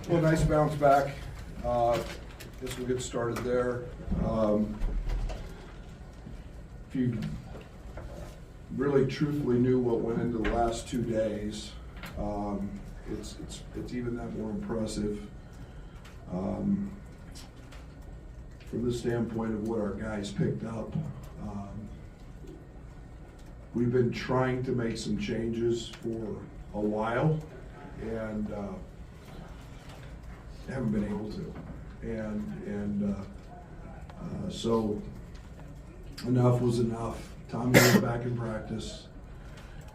Well, nice bounce back. Guess we'll get started there. If you really truthfully knew what went into the last 2 days, it's even that more impressive. From the standpoint of what our guys picked up, we've been trying to make some changes for a while and haven't been able to. So enough was enough. Tommy was back in practice,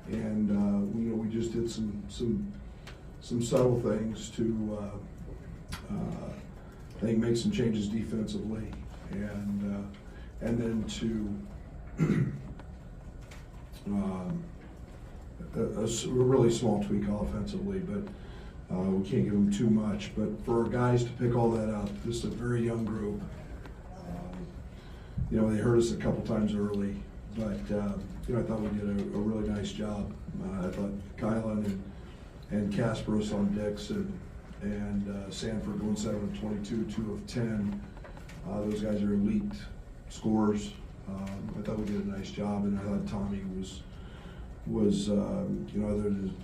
and we just did some subtle things to I think make some changes defensively, and then to a really small tweak offensively, but we can't give them too much. But for our guys to pick all that up, this is a very young group. They hurt us a couple times early, but I thought we did a really nice job. I thought Kylan and Kasparos on Dix and Sanford going 7 of 22, 2 of 10. Those guys are elite scorers. I thought we did a nice job, and I thought Tommy was other than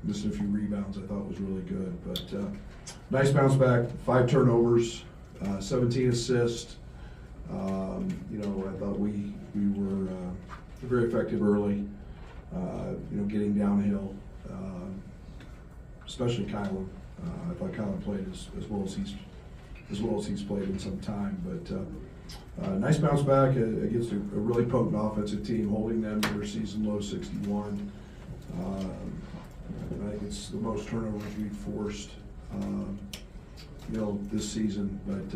missing a few rebounds, I thought was really good. But nice bounce back, 5 turnovers, 17 assists. I thought we were very effective early, getting downhill, especially Kylan. I thought Kylan played as well as he's played in some time. But nice bounce back against a really potent offensive team, holding them to their season low 61. I think it's the most turnovers we've forced, this season. But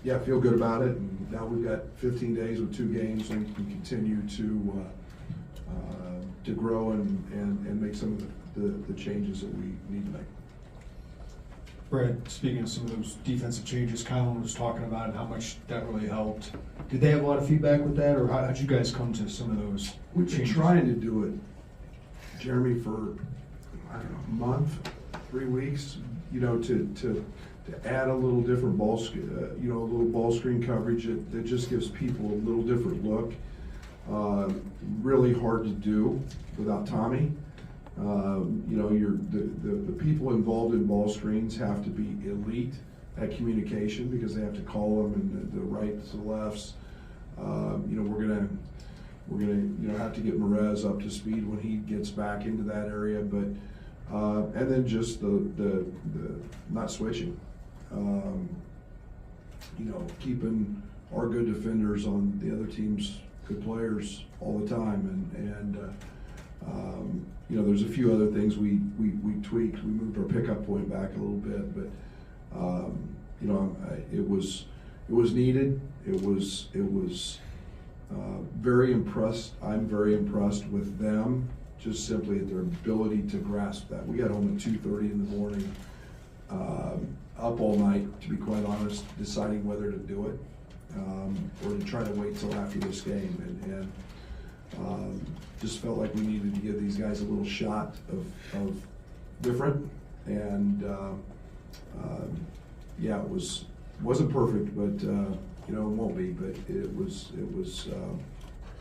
yeah, I feel good about it. And now we've got 15 days with 2 games, and we can continue to grow and make some of the changes that we need to make. Brad, speaking of some of those defensive changes Kylan was talking about and how much that really helped, did they have a lot of feedback with that, or how'd you guys come to some of those We've been changes? trying to do it, Jeremy, for a month, 3 weeks, to add a little different ball, a little ball screen coverage that just gives people a little different look. Really hard to do without Tommy. The people involved in ball screens have to be elite at communication because they have to call them and the rights to the lefts. We're gonna have to get Merez up to speed when he gets back into that area, but and then just the not switching. Keeping our good defenders on the other team's good players all the time, and there's a few other things we tweaked. We moved our pickup point back a little bit, but it was needed. It was very impressed. I'm very impressed with them, just simply at their ability to grasp that. We got home at 2:30 in the morning, up all night, to be quite honest, deciding whether to do it or to try to wait till after this game, and just felt like we needed to give these guys a little shot of different, and yeah, it wasn't perfect, but it won't be, but it was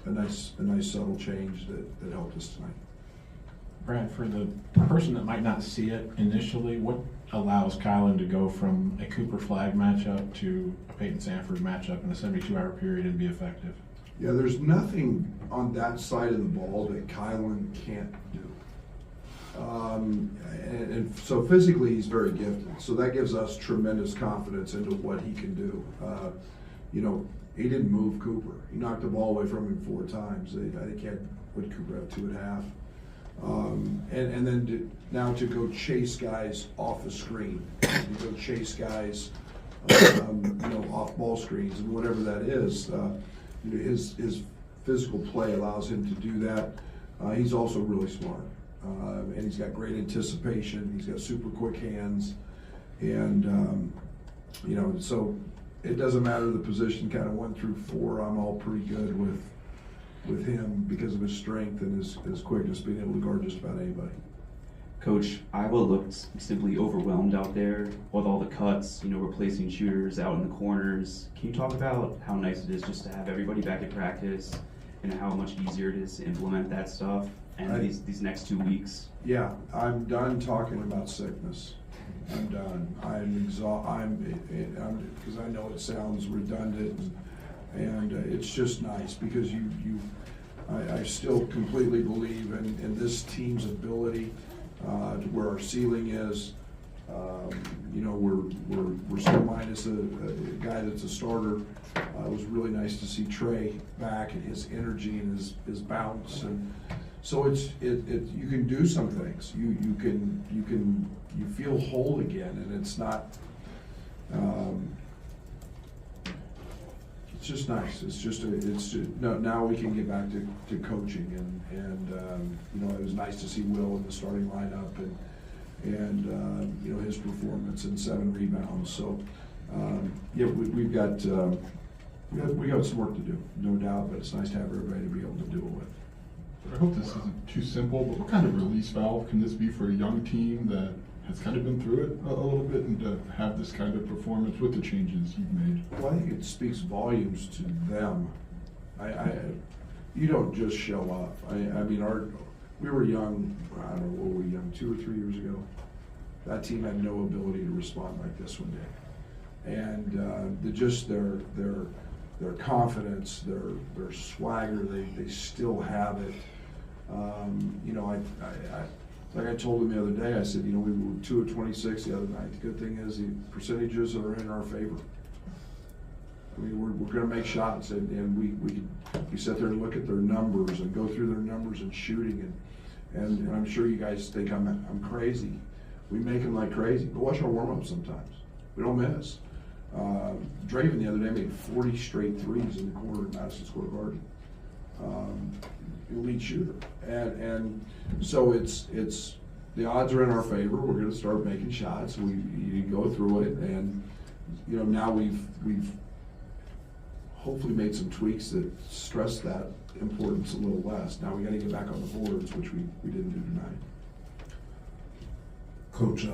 a nice subtle change that helped us tonight. Brad, for the person that might not see it initially, what allows Kylan to go from a Cooper Flag matchup to a Peyton Sanford matchup in a 72-hour period and be effective? Yeah, there's nothing on that side of the ball that Kylan can't do. And so physically he's very gifted, so that gives us tremendous confidence into what he can do. He didn't move Cooper. He knocked the ball away from him 4 times. I think he had, Cooper have 2.5. And then now to go chase guys off the screen, to go chase guys, off ball screens and whatever that is. His physical play allows him to do that. He's also really smart, and he's got great anticipation. He's got super quick hands, and so it doesn't matter the position, kind of 1 through 4. I'm all pretty good with him because of his strength and his quickness, being able to guard just about anybody. Coach, Iowa looked simply overwhelmed out there with all the cuts, replacing shooters out in the corners. Can you talk about how nice it is just to have everybody back at practice and how much easier it is to implement that stuff and these next 2 weeks? Yeah, I'm done talking about sickness. I'm done. Because I know it sounds redundant, and it's just nice because I still completely believe in this team's ability to where our ceiling is. We're still minus a guy that's a starter. It was really nice to see Trey back and his energy and his bounce, and so you can do some things. You feel whole again, and it's not. It's just nice. Now we can get back to coaching, and it was nice to see Will in the starting lineup and his performance and 7 rebounds. So we've got some work to do, no doubt, but it's nice to have everybody to be able to do it with. I hope this isn't too simple, but what kind of release valve can this be for a young team that has kind of been through it a little bit, and to have this kind of performance with the changes you've made? Well, I think it speaks volumes to them. You don't just show up. We were young. I don't know, what were we young? 2 or 3 years ago. That team had no ability to respond like this one did, and their confidence, their swagger, they still have it. Like I told him the other day, I said, we were 2 of 26 the other night. The good thing is the percentages are in our favor. We're going to make shots, and we sit there and look at their numbers and go through their numbers and shooting, and I'm sure you guys think I'm crazy. We make them like crazy, but watch our warm-ups sometimes. We don't miss. Draven the other day made 40 straight threes in the corner at Madison Square Garden. Elite shooter, and so it's the odds are in our favor. We're going to start making shots. You go through it, and now we've hopefully made some tweaks that stress that importance a little less. Now we got to get back on the boards, which we didn't do tonight. Coach,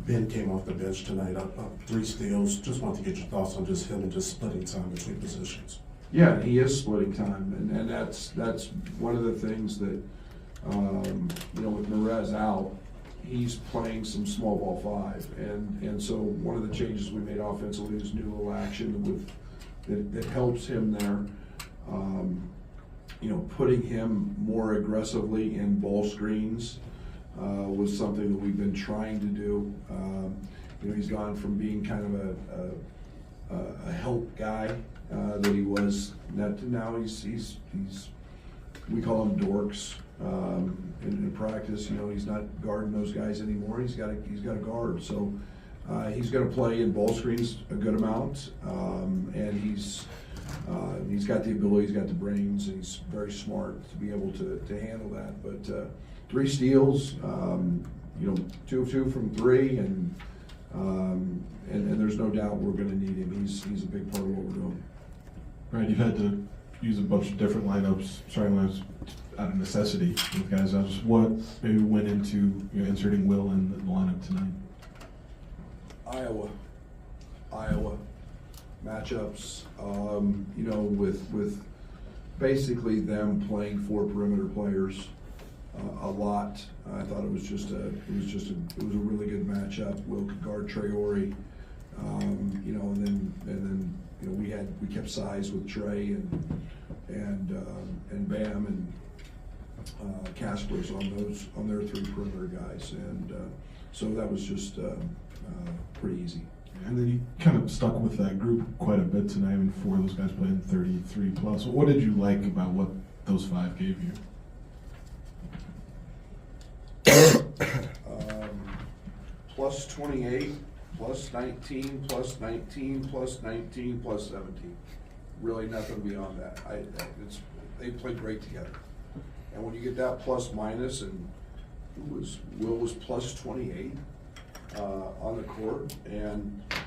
Ben came off the bench tonight, up 3 steals. Just wanted to get your thoughts on just him and just splitting time between positions. Yeah, he is splitting time, and that's one of the things that with Merez out, he's playing some small ball 5, and so one of the changes we made offensively is new little action that helps him there. Putting him more aggressively in ball screens was something that we've been trying to do. He's gone from being kind of a help guy that he was. Now he's we call him dorks in practice. He's not guarding those guys anymore. He's got a guard. So he's going to play in ball screens a good amount, and he's got the ability. He's got the brains, and he's very smart to be able to handle that. But 3 steals, 2 of 2 from 3, and there's no doubt we're going to need him. He's a big part of what we're doing. Right, you've had to use a bunch of different starting lineups out of necessity with guys. What maybe went into inserting Will in the lineup tonight? Iowa matchups. With basically them playing 4 perimeter players a lot. I thought it was a really good matchup. Will could guard Traore, and then we kept size with Trey and Bam and Casper's on their 3 perimeter guys, and so that was just pretty easy. And then you kind of stuck with that group quite a bit tonight. 4 of those guys playing 33 plus. What did you like about what those 5 gave you? Plus 28, plus 19, plus 19, plus 19, plus 17. Really nothing beyond that. They played great together. And when you get that plus minus, and Will was plus 28 on the court, and I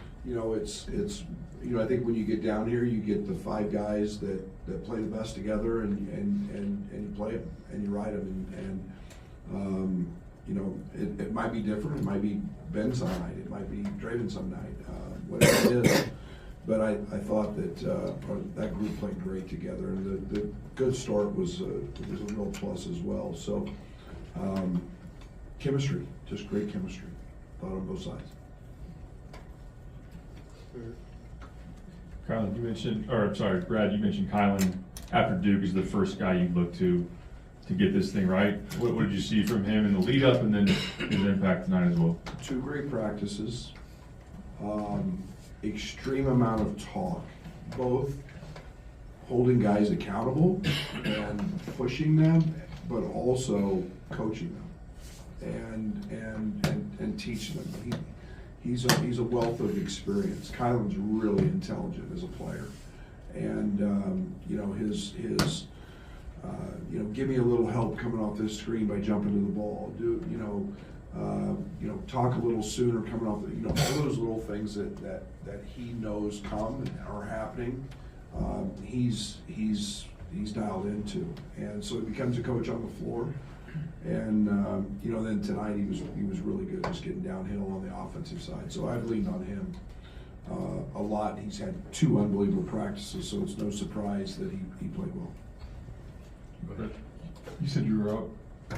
think when you get down here, you get the 5 guys that play the best together, and you play them and you ride them, and might be different. It might be Ben some night. It might be Draven some night. Whatever it is. But I thought that that group played great together, and the good start was a real plus as well. So chemistry, just great chemistry, thought on both sides. Kylan, you mentioned, or sorry, Brad, you mentioned Kylan after Duke is the first guy you look to get this thing right. What did you see from him in the lead up and then his impact tonight as well? 2 great practices, extreme amount of talk, both holding guys accountable and pushing them, but also coaching them and teaching them. He's a wealth of experience. Kylan's really intelligent as a player, and you know his give me a little help coming off this screen by jumping to the ball. Talk a little sooner coming off. All those little things that he knows come and are happening. He's dialed into, and so he becomes a coach on the floor. And then tonight he was really good, just getting downhill on the offensive side. So I've leaned on him a lot. He's had 2 unbelievable practices, so it's no surprise that he played well. You said you were up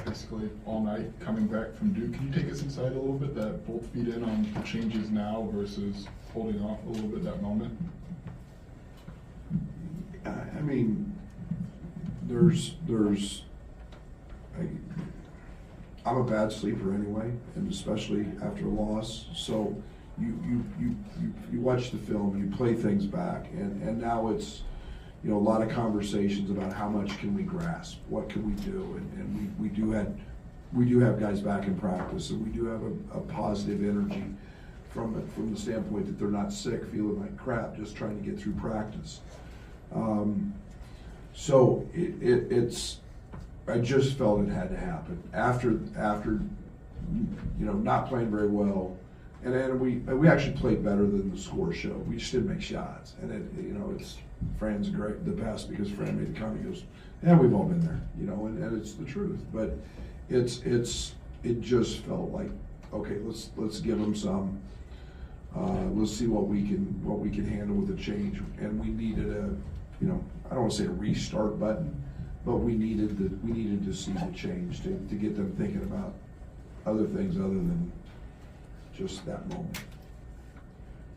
basically all night coming back from Duke. Can you take us inside a little bit, that both feet in on the changes now versus holding off a little bit that moment? I mean, I'm a bad sleeper anyway, and especially after a loss. So you watch the film, you play things back, and now it's a lot of conversations about how much can we grasp, what can we do, and we do have guys back in practice, and we do have a positive energy from the standpoint that they're not sick, feeling like crap, just trying to get through practice. So it's. I just felt it had to happen after not playing very well, and then we actually played better than the score showed. We just didn't make shots, and it's Fran's great the best because Fran made the comment. He goes, "Yeah, we've all been there," and it's the truth. But it just felt like, okay, let's give them some. Let's see what we can handle with the change, and we needed I don't want to say a restart button. But we needed to see the change to get them thinking about other things other than just that moment.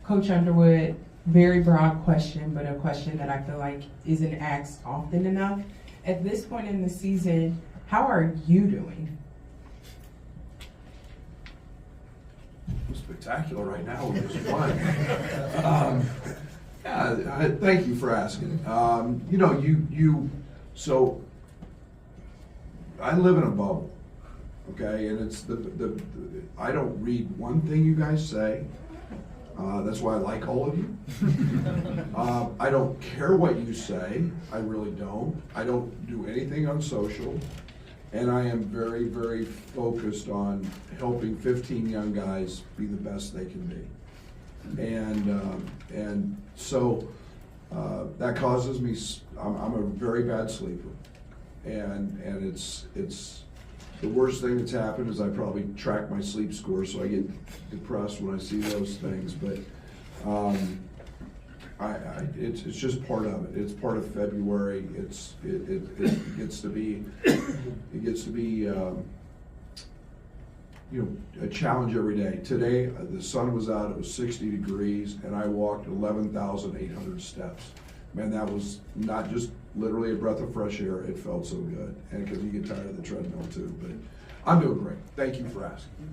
Coach Underwood, very broad question, but a question that I feel like isn't asked often enough. At this point in the season, how are you doing? It was spectacular right now. It was fun. Thank you for asking. So I live in a bubble, okay, and it's I don't read one thing you guys say. That's why I like all of you. I don't care what you say. I really don't. I don't do anything on social, and I am very, very focused on helping 15 young guys be the best they can be, and so. That causes me. I'm a very bad sleeper, and it's the worst thing that's happened is I probably track my sleep score, so I get depressed when I see those things. But it's just part of it. It's part of February. It gets to be a challenge every day. Today, the sun was out, it was 60 degrees, and I walked 11,800 steps. Man, that was not just literally a breath of fresh air, it felt so good. And because you get tired of the treadmill too, but I'm doing great. Thank you for asking.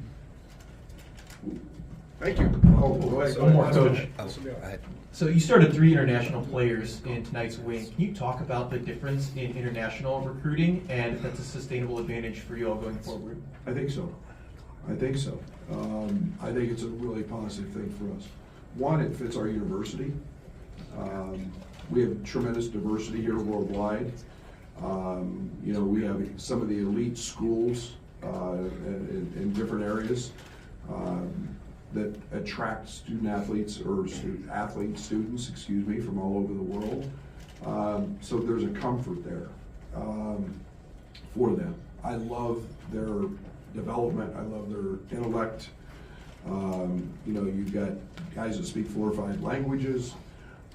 Thank you. Oh, go ahead. One more, Coach. So you started 3 international players in tonight's win. Can you talk about the difference in international recruiting and if that's a sustainable advantage for you all going forward? I think so. I think it's a really positive thing for us. One, it fits our university. We have tremendous diversity here worldwide. We have some of the elite schools in different areas that attract students from all over the world. So there's a comfort there for them. I love development. I love their intellect. You know, you've got guys that speak 4 or 5 languages.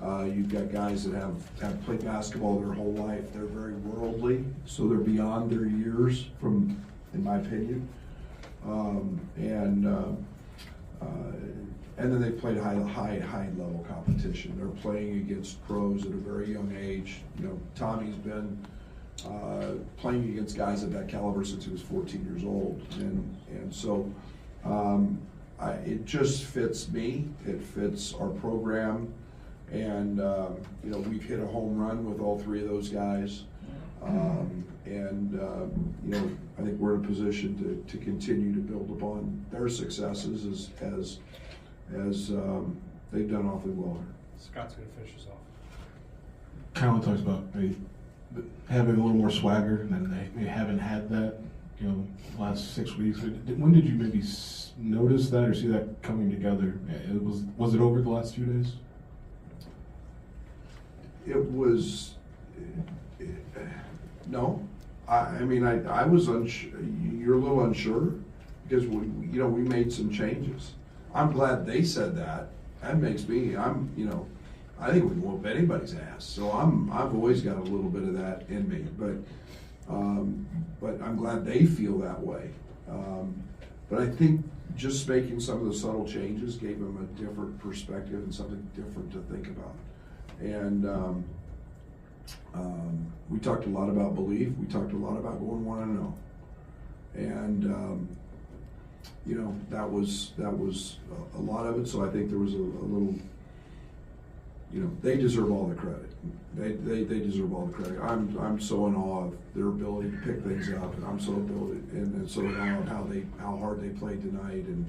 You've got guys that have played basketball their whole life. They're very worldly, so they're beyond their years, in my opinion. And then they played high level competition. They're playing against pros at a very young age. You know, Tommy's been playing against guys of that caliber since he was 14 years old, and so it just fits me. It fits our program, and you know, we've hit a home run with all 3 of those guys. You know, I think we're in a position to continue to build upon their successes as they've done awfully well here. Scott's going to finish us off. Kylan talks about maybe having a little more swagger, and they haven't had that, you know, last 6 weeks. When did you maybe notice that or see that coming together? Was it over the last few days? It was, no. I mean, I was you're a little unsure because we made some changes. I'm glad they said that. That makes me, you know, I think we can whoop anybody's ass. So I've always got a little bit of that in me, but I'm glad they feel that way. But I think just making some of the subtle changes gave them a different perspective and something different to think about. And we talked a lot about belief. We talked a lot about going 1-0. And you know, that was a lot of it. So I think there was a little, you know, they deserve all the credit. They deserve all the credit. I'm so in awe of their ability to pick things up, and I'm so so in awe of how hard they played tonight. And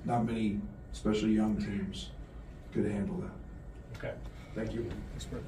not many, especially young teams, could handle that. Okay. Thank you. Thanks, Brett.